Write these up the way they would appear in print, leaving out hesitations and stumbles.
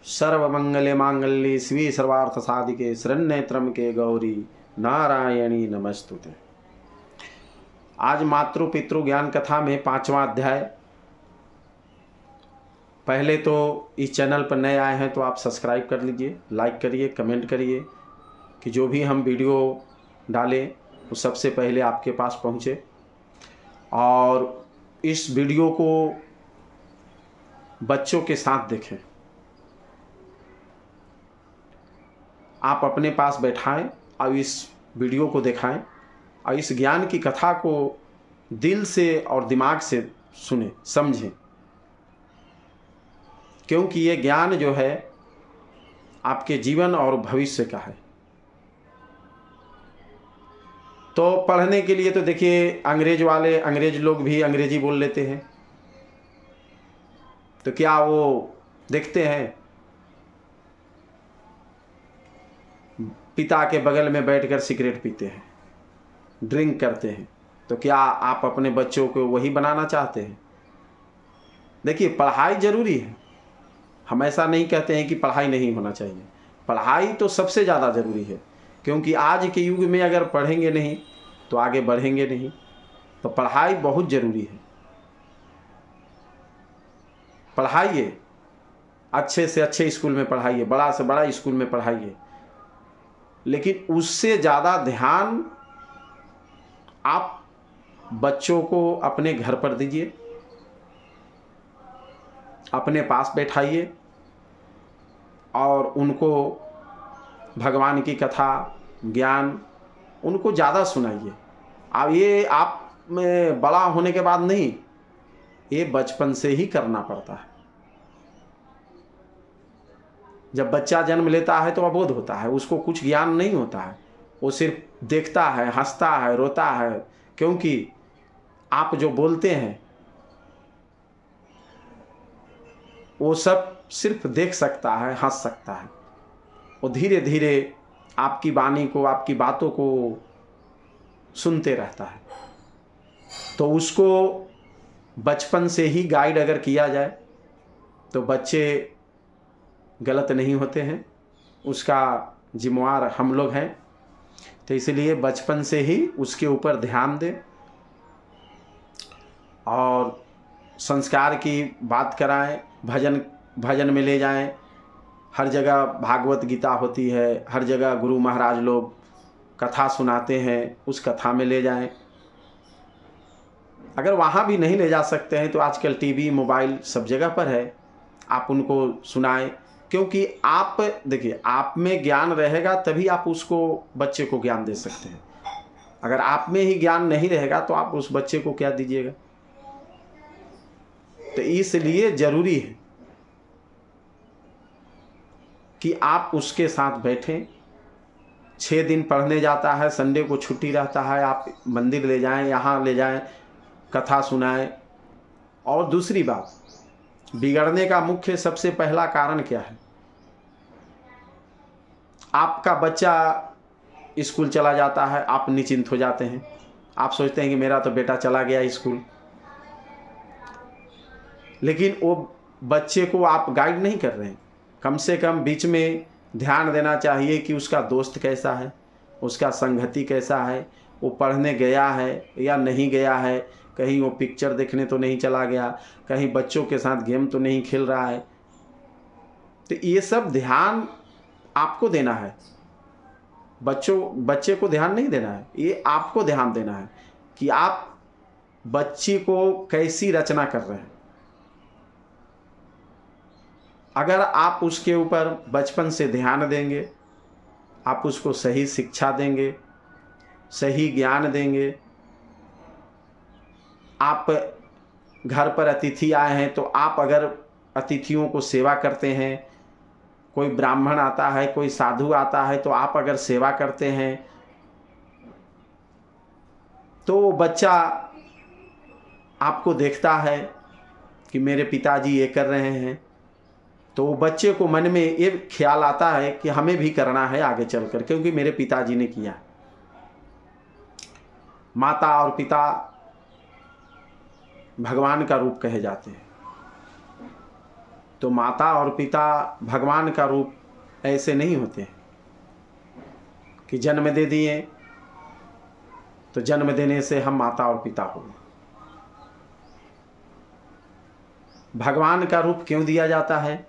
सर्वमंगले मांगल्ये शिवे सर्वार्थ साधिके शरण्ये त्र्यंबके गौरी नारायणी नमस्तुते। आज मातृ पितृ ज्ञान कथा में 5वां अध्याय। पहले तो इस चैनल पर नए आए हैं तो आप सब्सक्राइब कर लीजिए, लाइक करिए, कमेंट करिए कि जो भी हम वीडियो डालें वो सबसे पहले आपके पास पहुंचे। और इस वीडियो को बच्चों के साथ देखें। आप अपने पास बैठाएं और इस वीडियो को दिखाएं और इस ज्ञान की कथा को दिल से और दिमाग से सुने, समझें, क्योंकि ये ज्ञान जो है आपके जीवन और भविष्य का है। तो पढ़ने के लिए तो देखिए अंग्रेज लोग भी अंग्रेजी बोल लेते हैं, तो क्या वो देखते हैं पिता के बगल में बैठकर सिगरेट पीते हैं, ड्रिंक करते हैं, तो क्या आप अपने बच्चों को वही बनाना चाहते हैं? देखिए, पढ़ाई जरूरी है, हम ऐसा नहीं कहते हैं कि पढ़ाई नहीं होना चाहिए। पढ़ाई तो सबसे ज़्यादा ज़रूरी है, क्योंकि आज के युग में अगर पढ़ेंगे नहीं तो आगे बढ़ेंगे नहीं। तो पढ़ाई बहुत ज़रूरी है। पढ़ाइए, अच्छे से अच्छे स्कूल में पढ़ाइए, बड़ा से बड़ा स्कूल में पढ़ाइए, लेकिन उससे ज़्यादा ध्यान आप बच्चों को अपने घर पर दीजिए, अपने पास बैठाइए और उनको भगवान की कथा, ज्ञान उनको ज़्यादा सुनाइए। अब ये आप में बड़ा होने के बाद नहीं, ये बचपन से ही करना पड़ता है। जब बच्चा जन्म लेता है तो अबोध होता है, उसको कुछ ज्ञान नहीं होता है, वो सिर्फ देखता है, हंसता है, रोता है, क्योंकि आप जो बोलते हैं वो सब सिर्फ देख सकता है, हंस सकता है। वो धीरे धीरे आपकी वाणी को, आपकी बातों को सुनते रहता है। तो उसको बचपन से ही गाइड अगर किया जाए तो बच्चे गलत नहीं होते हैं, उसका जिम्मेवार हम लोग हैं। तो इसलिए बचपन से ही उसके ऊपर ध्यान दें और संस्कार की बात कराएं, भजन में ले जाएं। हर जगह भागवत गीता होती है, हर जगह गुरु महाराज लोग कथा सुनाते हैं, उस कथा में ले जाएं। अगर वहाँ भी नहीं ले जा सकते हैं तो आजकल टीवी, मोबाइल सब जगह पर है, आप उनको सुनाएं। क्योंकि आप देखिए, आप में ज्ञान रहेगा तभी आप उसको, बच्चे को ज्ञान दे सकते हैं। अगर आप में ही ज्ञान नहीं रहेगा तो आप उस बच्चे को क्या दीजिएगा? तो इसलिए जरूरी है कि आप उसके साथ बैठें। 6 दिन पढ़ने जाता है, संडे को छुट्टी रहता है, आप मंदिर ले जाएं, यहाँ ले जाएं, कथा सुनाएं। और दूसरी बात, बिगड़ने का मुख्य सबसे पहला कारण क्या है? आपका बच्चा स्कूल चला जाता है, आप निश्चिंत हो जाते हैं, आप सोचते हैं कि मेरा तो बेटा चला गया स्कूल, लेकिन वो बच्चे को आप गाइड नहीं कर रहे हैं। कम से कम बीच में ध्यान देना चाहिए कि उसका दोस्त कैसा है, उसका संगति कैसा है, वो पढ़ने गया है या नहीं गया है, कहीं वो पिक्चर देखने तो नहीं चला गया, कहीं बच्चों के साथ गेम तो नहीं खेल रहा है। तो ये सब ध्यान आपको देना है, बच्चे को ध्यान नहीं देना है, ये आपको ध्यान देना है कि आप बच्ची को कैसी रचना कर रहे हैं। अगर आप उसके ऊपर बचपन से ध्यान देंगे, आप उसको सही शिक्षा देंगे, सही ज्ञान देंगे। आप घर पर अतिथि आए हैं तो आप अगर अतिथियों को सेवा करते हैं, कोई ब्राह्मण आता है, कोई साधु आता है, तो आप अगर सेवा करते हैं तो बच्चा आपको देखता है कि मेरे पिताजी ये कर रहे हैं, तो बच्चे को मन में ये ख्याल आता है कि हमें भी करना है आगे चलकर, क्योंकि मेरे पिताजी ने किया। माता और पिता भगवान का रूप कहे जाते हैं। तो माता और पिता भगवान का रूप ऐसे नहीं होते हैं कि जन्म दे दिए तो जन्म देने से हम माता और पिता हो गए। भगवान का रूप क्यों दिया जाता है?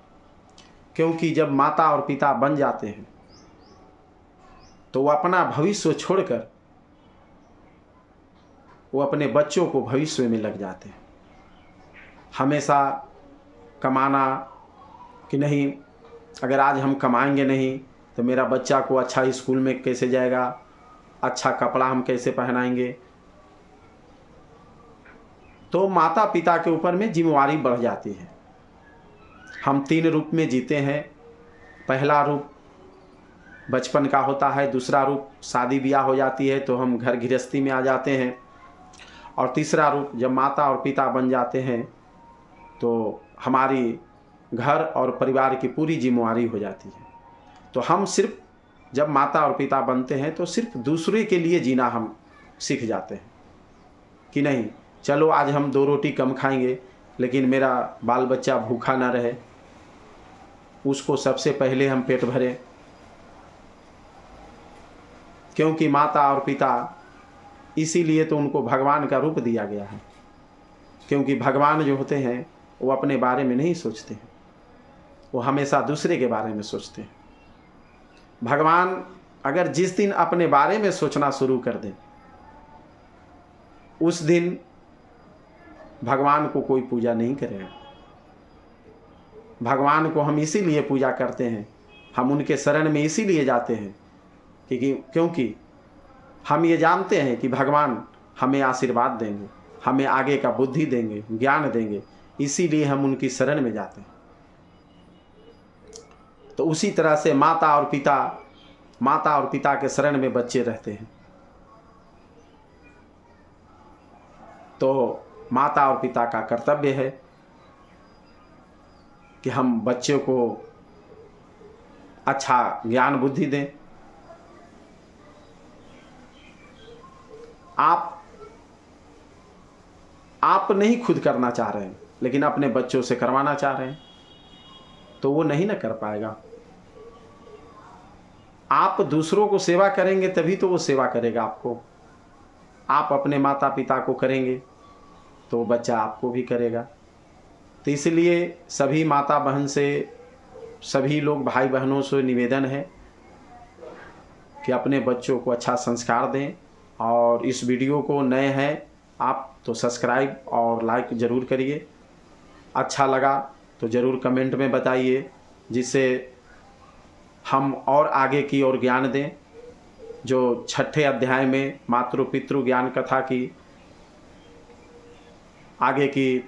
क्योंकि जब माता और पिता बन जाते हैं तो वो अपना भविष्य छोड़कर वो अपने बच्चों को भविष्य में लग जाते हैं। हमेशा कमाना कि नहीं, अगर आज हम कमाएंगे नहीं तो मेरा बच्चा को अच्छा स्कूल में कैसे जाएगा, अच्छा कपड़ा हम कैसे पहनाएंगे। तो माता पिता के ऊपर में जिम्मेवारी बढ़ जाती है। हम 3 रूप में जीते हैं। पहला रूप बचपन का होता है, दूसरा रूप शादी ब्याह हो जाती है तो हम घर गृहस्थी में आ जाते हैं, और तीसरा रूप जब माता और पिता बन जाते हैं तो हमारी घर और परिवार की पूरी जिम्मेवारी हो जाती है। तो हम सिर्फ जब माता और पिता बनते हैं तो सिर्फ दूसरे के लिए जीना हम सीख जाते हैं कि नहीं, चलो आज हम 2 रोटी कम खाएंगे लेकिन मेरा बाल बच्चा भूखा ना रहे, उसको सबसे पहले हम पेट भरें। क्योंकि माता और पिता, इसीलिए तो उनको भगवान का रूप दिया गया है, क्योंकि भगवान जो होते हैं वो अपने बारे में नहीं सोचते हैं, वो हमेशा दूसरे के बारे में सोचते हैं। भगवान अगर जिस दिन अपने बारे में सोचना शुरू कर दें उस दिन भगवान को कोई पूजा नहीं करेगा। भगवान को हम इसीलिए पूजा करते हैं, हम उनके शरण में इसीलिए जाते हैं क्योंकि हम ये जानते हैं कि भगवान हमें आशीर्वाद देंगे, हमें आगे का बुद्धि देंगे, ज्ञान देंगे, इसीलिए हम उनकी शरण में जाते हैं। तो उसी तरह से माता और पिता के शरण में बच्चे रहते हैं। तो माता और पिता का कर्तव्य है कि हम बच्चों को अच्छा ज्ञान बुद्धि दें। आप नहीं खुद करना चाह रहे हैं लेकिन अपने बच्चों से करवाना चाह रहे हैं तो वो नहीं ना कर पाएगा। आप दूसरों को सेवा करेंगे तभी तो वो सेवा करेगा आपको। आप अपने माता पिता को करेंगे तो बच्चा आपको भी करेगा। तो इसलिए सभी माता बहन से, सभी लोग भाई बहनों से निवेदन है कि अपने बच्चों को अच्छा संस्कार दें। और इस वीडियो को नए हैं आप तो सब्सक्राइब और लाइक ज़रूर करिए। अच्छा लगा तो ज़रूर कमेंट में बताइए, जिससे हम और आगे की ओर ज्ञान दें। जो 6ठे अध्याय में मातृ पितृ ज्ञान कथा की आगे की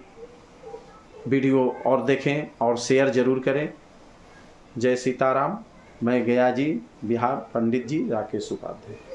वीडियो और देखें और शेयर ज़रूर करें। जय सीताराम। मैं गया जी, बिहार, पंडित जी राकेश उपाध्याय।